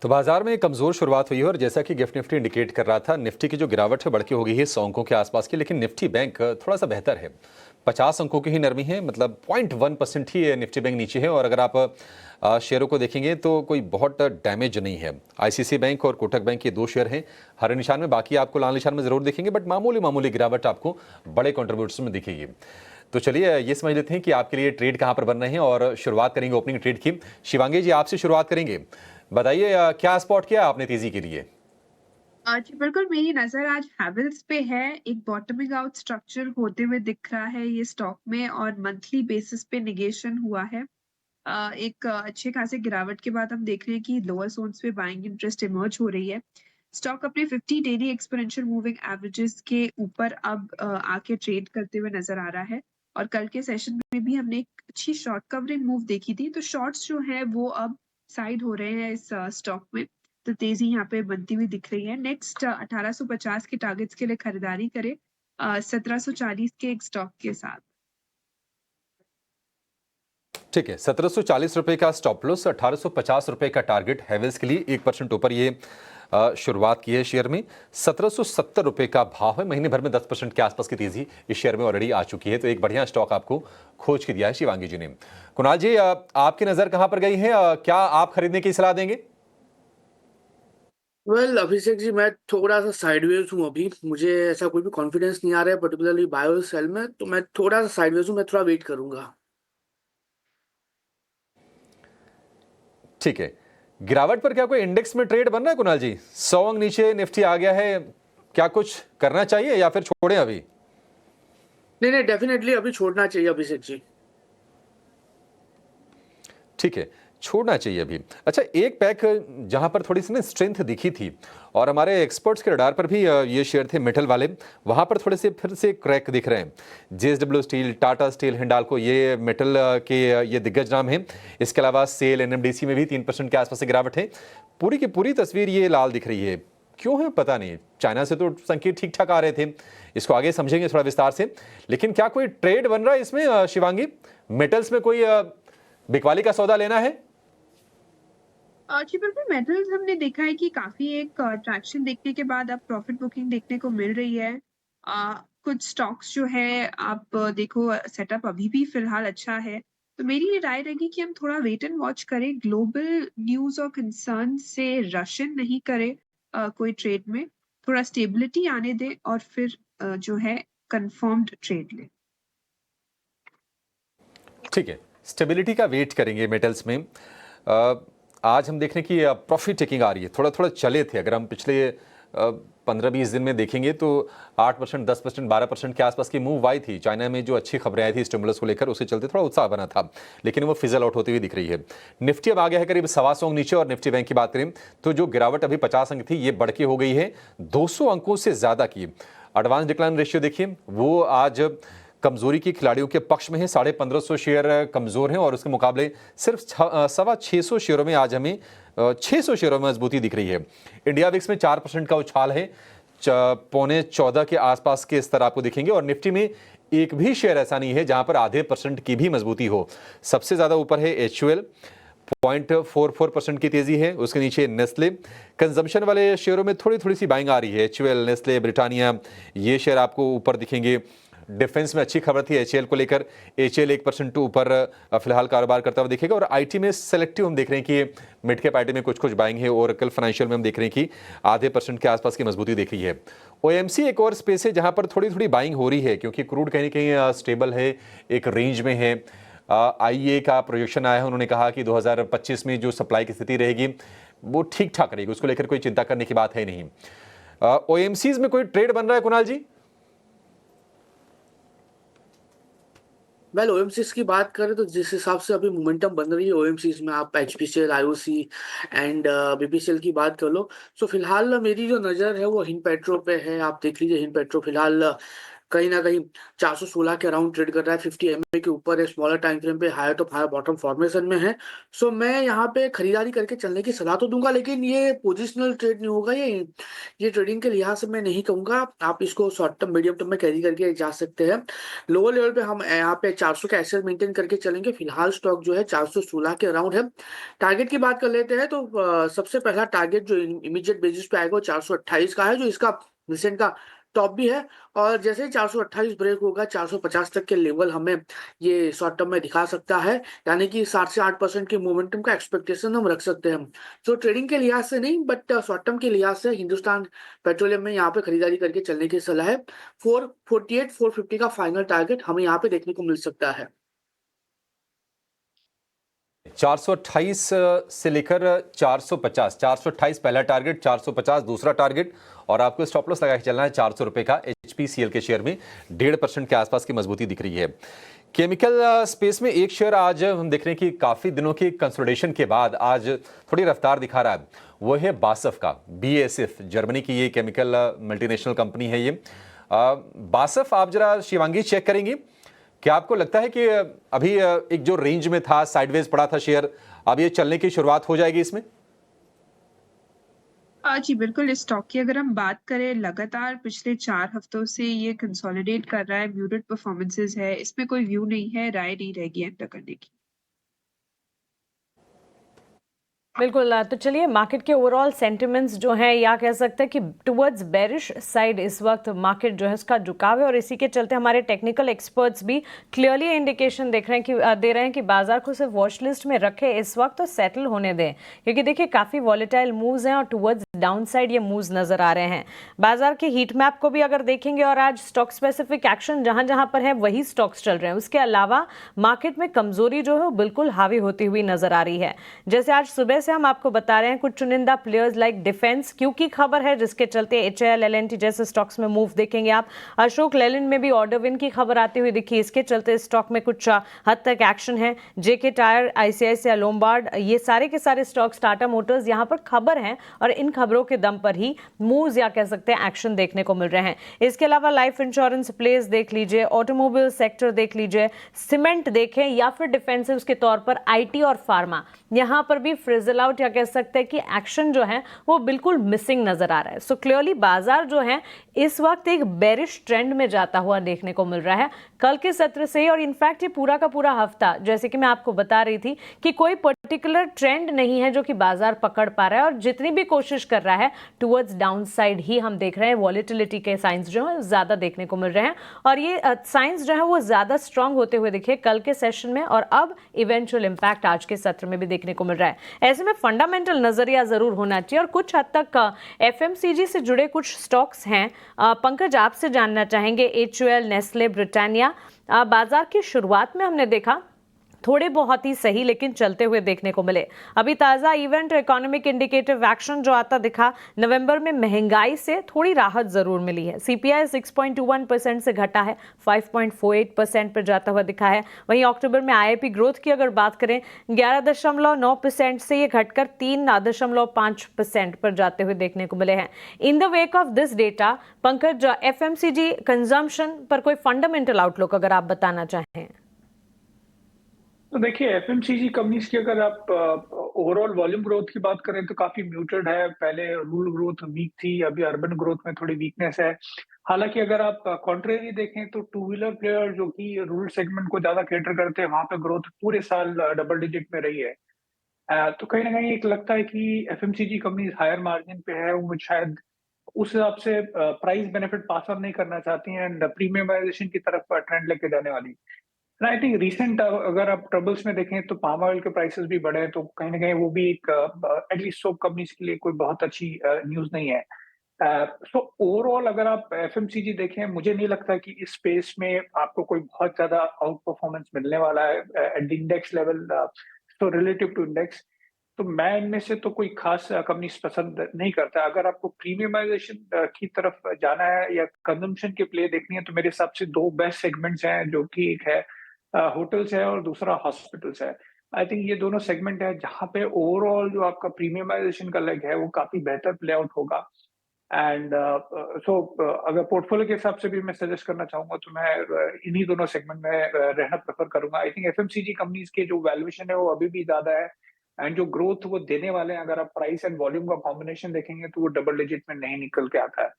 तो बाजार में कमजोर शुरुआत हुई है और जैसा कि गिफ्ट निफ्टी इंडिकेट कर रहा था, निफ्टी की जो गिरावट है बढ़ के हो गई है 100 अंकों के आसपास की। लेकिन निफ्टी बैंक थोड़ा सा बेहतर है, 50 अंकों की ही नरमी है, मतलब 0.1% ही निफ्टी बैंक नीचे है। और अगर आप शेयरों को देखेंगे तो कोई बहुत डैमेज नहीं है। आईसीआईसीआई बैंक और कोटक बैंक ये दो शेयर हैं हरे निशान में, बाकी आपको लाल निशान में जरूर दिखेंगे, बट मामूली मामूली गिरावट आपको बड़े कॉन्ट्रीब्यूटर्स में दिखेगी। तो चलिए ये समझ लेते हैं कि आपके लिए ट्रेड कहां पर बन रहे हैं और शुरुआत करेंगे ओपनिंग ट्रेड की। शिवांगी जी, आपसे शुरुआत करेंगे। बताइए क्या स्पॉट किया आपने तेजी के लिए? जी बिल्कुल, मेरी नज़र आज हैवेल्स पे है। एक बॉटमिंग आउट स्ट्रक्चर होते हुए दिख रहा है ये स्टॉक में और मंथली बेसिस पे नेगेशन हुआ है। एक अच्छे खासे गिरावट के बाद हम देख रहे हैं कि लोअर ज़ोन्स पे बाइंग इंटरेस्ट इमर्ज हो रही है। स्टॉक अपने 50 डेली एक्सपोनेंशियल मूविंग एवरेजेस के ऊपर अब आके ट्रेड करते हुए नज़र आ रहा है और कल के सेशन में भी हमने एक अच्छी शॉर्ट कवरिंग मूव देखी थी। तो शॉर्ट्स जो हैं वो अब साइड हो रहे हैं इस स्टॉक में। तो तेज़ी यहाँ पे बनती हुई दिख रही है। नेक्स्ट 1850 के टारगेट्स के लिए खरीदारी करें 1740 के एक स्टॉक के साथ। ठीक है, 1740 रुपए का स्टॉप लॉस, 1850 रुपए का टारगेट हैवेल्स के लिए। 1% ऊपर ये शुरुआत की है शेयर में। 1770 रुपए का भाव है। महीने भर में 10% के आसपास की तेजी इस शेयर में ऑलरेडी आ चुकी है। तो एक बढ़िया स्टॉक आपको खोज के दिया है शिवांगी जी ने। कुणाल जी, आपकी नजर कहां पर गई है? क्या आप खरीदने की सलाह देंगे? अभिषेक जी, मैं थोड़ा सा साइडवेज हूँ अभी। मुझे ऐसा कोई भी कॉन्फिडेंस नहीं आ रहा है पर्टिकुलरली बाय और सेल में, तो मैं थोड़ा सा साइडवेज हूँ। मैं थोड़ा वेट करूंगा। ठीक है, गिरावट पर क्या कोई इंडेक्स में ट्रेड बन रहा है कुणाल जी? 100 अंक नीचे निफ्टी आ गया है, क्या कुछ करना चाहिए या फिर छोड़ें अभी? नहीं नहीं, डेफिनेटली अभी छोड़ना चाहिए अभिषेक जी। ठीक है, छोड़ना चाहिए अभी। अच्छा, एक पैक जहां पर थोड़ी सी ना स्ट्रेंथ दिखी थी और हमारे एक्सपर्ट्स के रडार पर भी ये शेयर थे मेटल वाले, वहां पर थोड़े से फिर से क्रैक दिख रहे हैं। JSW steel, Tata steel, Hindalco, ये मेटल के ये दिग्गज नाम हैं। इसके अलावा सेल, एनएमडीसी में भी 3% के आसपास से गिरावट है। पूरी की पूरी तस्वीर ये लाल दिख रही है, क्यों है पता नहीं। चाइना से तो संकेत ठीक ठाक आ रहे थे, इसको आगे समझेंगे थोड़ा विस्तार से। लेकिन क्या कोई ट्रेड बन रहा है इसमें शिवांगी? मेटल्स में कोई बिकवाली का सौदा लेना है? जी बिल्कुल, मेटल्स हमने देखा है कि काफ़ी एक ट्रैक्शन देखने के बाद अब प्रॉफिट बुकिंग देखने को मिल रही है। कुछ स्टॉक्स जो है आप देखो सेटअप अभी भी फ़िलहाल अच्छा है। तो मेरी ये राय रहेगी कि हम थोड़ा वेट एंड वॉच करें, ग्लोबल न्यूज़ और कंसर्न से रश इन नहीं करें कोई ट्रेड में। थोड़ा स्टेबिलिटी आने दें और फिर जो है कन्फर्म्ड ट्रेड लें। ठीक है, स्टेबिलिटी का वेट करेंगे मेटल्स में। आज हम देख रहे हैं कि प्रॉफिट टेकिंग आ रही है, थोड़ा थोड़ा चले थे। अगर हम पिछले 15-20 दिन में देखेंगे तो 8%, 10%, 12% के आसपास की मूव आई थी। चाइना में जो अच्छी खबरें आई थी स्टिमुलस को लेकर, उसके चलते थोड़ा उत्साह बना था, लेकिन वो फिजल आउट होती हुई दिख रही है। निफ्टी अब आ गया है करीब 125 अंक नीचे। और निफ्टी बैंक की बात करें तो जो गिरावट अभी 50 अंक थी, ये बढ़ के हो गई है 200 अंकों से ज्यादा की। एडवांस डिक्लाइन रेशियो देखिए, वो आज कमजोरी के खिलाड़ियों के पक्ष में है। 1550 शेयर कमजोर हैं और उसके मुकाबले सिर्फ 625 शेयरों में आज हमें 600 शेयरों में मजबूती दिख रही है। इंडिया विक्स में 4% का उछाल है, 14.25 के आसपास के स्तर आपको दिखेंगे। और निफ्टी में एक भी शेयर ऐसा नहीं है जहां पर आधे परसेंट की भी मजबूती हो। सबसे ज्यादा ऊपर है एचयूएल, 0.44% की तेजी है। उसके नीचे नेस्ले। कंजम्पशन वाले शेयरों में थोड़ी थोड़ी सी बाइंग आ रही है। एचयूएल, नेस्ले, ब्रिटानिया, ये शेयर आपको ऊपर दिखेंगे। डिफेंस में अच्छी खबर थी एचएल को लेकर, एचएल 1% ऊपर फिलहाल कारोबार करता हुआ दिखेगा। और आईटी में सेलेक्टिव हम देख रहे हैं कि मिड कैप आईटी में कुछ कुछ बाइंग है। और कल फाइनेंशियल में हम देख रहे हैं कि आधे परसेंट के आसपास की मजबूती दिख रही है। ओएमसी एक और स्पेस है जहां पर थोड़ी थोड़ी बाइंग हो रही है, क्योंकि क्रूड कहीं ना कहीं स्टेबल है, एक रेंज में है। आईईए का प्रोजेक्शन आया है, उन्होंने कहा कि 2025 में जो सप्लाई की स्थिति रहेगी वो ठीक ठाक रहेगी, उसको लेकर कोई चिंता करने की बात है नहीं। ओएमसीज में कोई ट्रेड बन रहा है कुणाल जी? ओएमसीज की बात करें तो जिस हिसाब से अभी मोमेंटम बन रही है ओएमसीज में, आप एचपीसीएल, आईओसी एंड बीपीसीएल की बात कर लो। सो फिलहाल मेरी जो नज़र है वो हिंद पेट्रो पे है। आप देख लीजिए, हिंद पेट्रो फिलहाल कहीं ना कहीं 416 के अराउंड ट्रेड कर रहा है, 50 एमए के ऊपर है, स्मॉलर टाइम फ्रेम पे higher top higher bottom formation में है। सो मैं यहाँ पे खरीदारी करके चलने की सलाह तो दूंगा, लेकिन ये पोजिशनल ट्रेड नहीं होगा, ये ट्रेडिंग के लिहाज से मैं नहीं कहूंगा। आप इसको शॉर्ट टर्म मीडियम टर्म में कैरी करके जा सकते हैं। लोअर लेवल पे हम यहाँ पे 400 का एसएल मेंटेन करके चलेंगे। फिलहाल स्टॉक जो है 416 के अराउंड है। टारगेट की बात कर लेते हैं तो सबसे पहला टारगेट जो इमीडिएट बेसिस पे आएगा वो 428 का है, जो इसका रिसेंट का टॉप भी है। और जैसे ही 428 ब्रेक होगा 450 तक के लेवल हमें ये शॉर्ट टर्म में दिखा सकता है, यानी कि 7 से 8% के मोमेंटम का एक्सपेक्टेशन हम रख सकते हैं। तो ट्रेडिंग के लिहाज से नहीं, बट शॉर्ट टर्म के लिहाज से हिंदुस्तान पेट्रोलियम में यहाँ पे खरीदारी करके चलने की सलाह है। 448 450 का फाइनल टारगेट हमें यहाँ पे देखने को मिल सकता है। 428 से लेकर 450, 428 पहला टारगेट, 450 दूसरा टारगेट, और आपको स्टॉप लॉस लगा के चलना है 400 रुपए का। एचपीसीएल के शेयर में 1.5% के आसपास की मजबूती दिख रही है। केमिकल स्पेस में एक शेयर आज हम देख रहे हैं कि काफी दिनों की कंसोलिडेशन के बाद आज थोड़ी रफ्तार दिखा रहा है, वो है बासफ का। BASF जर्मनी की ये केमिकल मल्टीनेशनल कंपनी है ये। बासफ आप जरा शिवांगी चेक करेंगी, क्या आपको लगता है कि अभी एक जो रेंज में था साइडवेज पड़ा था शेयर, अब ये चलने की शुरुआत हो जाएगी इसमें? जी बिल्कुल, इस स्टॉक की अगर हम बात करें, लगातार पिछले 4 हफ्तों से ये कंसोलिडेट कर रहा है, म्यूटेड परफॉर्मेंसेस है, इसमें कोई व्यू नहीं है, राय नहीं रहेगी एंटर करने की। बिल्कुल। तो चलिए मार्केट के ओवरऑल सेंटिमेंट्स जो हैं, या कह सकते हैं कि टुवर्ड्स बेरिश साइड इस वक्त मार्केट जो है उसका झुकाव है, और इसी के चलते हमारे टेक्निकल एक्सपर्ट्स भी क्लियरली इंडिकेशन दे रहे हैं कि बाजार को सिर्फ वॉच लिस्ट में रखें इस वक्त तो सेटल होने दें, क्योंकि देखिए काफ़ी वॉलेटाइल मूव्स हैं और टुवर्ड्स डाउन साइड ये मूव्स नजर आ रहे हैं। बाजार के हीट मैप को भी अगर देखेंगे और आज स्टॉक स्पेसिफिक एक्शन जहां जहां पर है वही स्टॉक्स चल रहे हैं, उसके अलावा मार्केट में कमजोरी जो है वो बिल्कुल हावी होती हुई नजर आ रही है। जैसे आज सुबह से हम आपको बता रहे हैं कुछ चुनिंदा प्लेयर्स लाइक डिफेंस क्यू की खबर है, जिसके चलते HAL LNT जैसे स्टॉक्स में मूव देखेंगे आप। अशोक लेलैंड में भी ऑर्डर विन की खबर आती हुई दिखी, इसके चलते स्टॉक में कुछ हद तक एक्शन है। JK टायर, ICICI लोम्बार्ड, ये सारे के सारे स्टॉक्स, टाटा मोटर्स, यहाँ पर खबर हैं और इन खबरों के दम पर ही मूव्स या कह सकते हैं एक्शन देखने को मिल रहे हैं। इसके अलावा लाइफ इंश्योरेंस प्लेस देख लीजिए, ऑटोमोबाइल सेक्टर देख लीजिए, सीमेंट देखें, या फिर डिफेंसिव के तौर पर IT और फार्मा, यहाँ पर भी फ्रिजल आउट या कह सकते हैं कि एक्शन जो है वो बिल्कुल मिसिंग नजर आ रहा है। सो क्लियरली बाजार जो है इस वक्त एक बेरिश ट्रेंड में जाता हुआ देखने को मिल रहा है कल के सत्र से, और इनफैक्ट ये पूरा का पूरा हफ्ता, जैसे कि मैं आपको बता रही थी कि कोई पर्टिकुलर ट्रेंड नहीं है जो कि बाजार पकड़ पा रहा है, और जितनी भी कोशिश कर रहा है टुवर्ड्स डाउन साइड ही हम देख रहे हैं। वॉलेटिलिटी के साइंस जो है ज्यादा देखने को मिल रहे हैं, और ये साइंस जो है वो ज्यादा स्ट्रांग होते हुए दिखे कल के सेशन में, और अब इवेंचुअल इंपैक्ट आज के सत्र में भी देखने को मिल रहा है। ऐसे में फंडामेंटल नजरिया जरूर होना चाहिए, और कुछ हद तक FMCG से जुड़े कुछ स्टॉक्स हैं। पंकज, आपसे जानना चाहेंगे, HUL, नेस्ले, ब्रिटानिया, बाजार की शुरुआत में हमने देखा थोड़े बहुत ही सही लेकिन चलते हुए देखने को मिले। अभी ताज़ा इवेंट इकोनॉमिक इंडिकेटिव एक्शन जो आता दिखा, नवंबर में महंगाई से थोड़ी राहत जरूर मिली है। CPI 6.21% से घटा है, 5.48% पर जाता हुआ दिखा है। वहीं अक्टूबर में IIP ग्रोथ की अगर बात करें, 11.9% से ये घटकर 3.5% पर जाते हुए देखने को मिले हैं। In the wake of this data, Pankaj, FMCG consumption पर कोई फंडामेंटल आउटलुक अगर आप बताना चाहें। तो देखिए FMCG कंपनीज की अगर आप ओवरऑल वॉल्यूम ग्रोथ की बात करें तो काफी म्यूटेड है। पहले रूरल ग्रोथ वीक थी, अभी अर्बन ग्रोथ में थोड़ी वीकनेस है। हालांकि अगर आप कॉन्ट्रेरी देखें तो टू व्हीलर प्लेयर जो कि रूरल सेगमेंट को ज्यादा कैटर करते हैं, वहां पे ग्रोथ पूरे साल डबल डिजिट में रही है। तो कहीं ना कहीं एक लगता है कि FMCG कंपनीज हायर मार्जिन पे है, वो शायद उस हिसाब से प्राइस बेनिफिट पास ऑन नहीं करना चाहती हैं एंड प्रीमियमाइजेशन की तरफ ट्रेंड लेके जाने वाली। आई थिंक रिसेंट अगर आप ट्रबल्स में देखें तो पाम ऑयल के प्राइसेस भी बढ़े हैं, तो कहीं ना कहीं वो भी एक एटलीस्ट सोप कंपनीज के लिए कोई बहुत अच्छी न्यूज नहीं है। सो ओवरऑल अगर आप FMCG देखें, मुझे नहीं लगता कि इस स्पेस में आपको कोई बहुत ज्यादा आउट परफॉर्मेंस मिलने वाला है at the index level, so relative to index. तो मैं इनमें से तो कोई खास कंपनीज पसंद नहीं करता। अगर आपको प्रीमियमाइजेशन की तरफ जाना है या कंजम्पशन के प्ले देखनी है, तो मेरे हिसाब से दो बेस्ट सेगमेंट्स हैं, जो कि एक है होटल्स है और दूसरा हॉस्पिटल्स है। आई थिंक ये दोनों सेगमेंट है जहां पे ओवरऑल जो आपका प्रीमियमाइजेशन का लेग है वो काफी बेहतर प्ले आउट होगा। एंड अगर पोर्टफोलियो के हिसाब से भी मैं सजेस्ट करना चाहूंगा तो मैं इन्हीं दोनों सेगमेंट में रहना प्रेफर करूंगा। आई थिंक एफएमसीजी कंपनीज के जो वैल्यूएशन है वो अभी भी ज्यादा है, एंड जो ग्रोथ वो देने वाले हैं, अगर आप प्राइस एंड वॉल्यूम का कॉम्बिनेशन देखेंगे तो वो डबल डिजिट में नहीं निकल के आता है।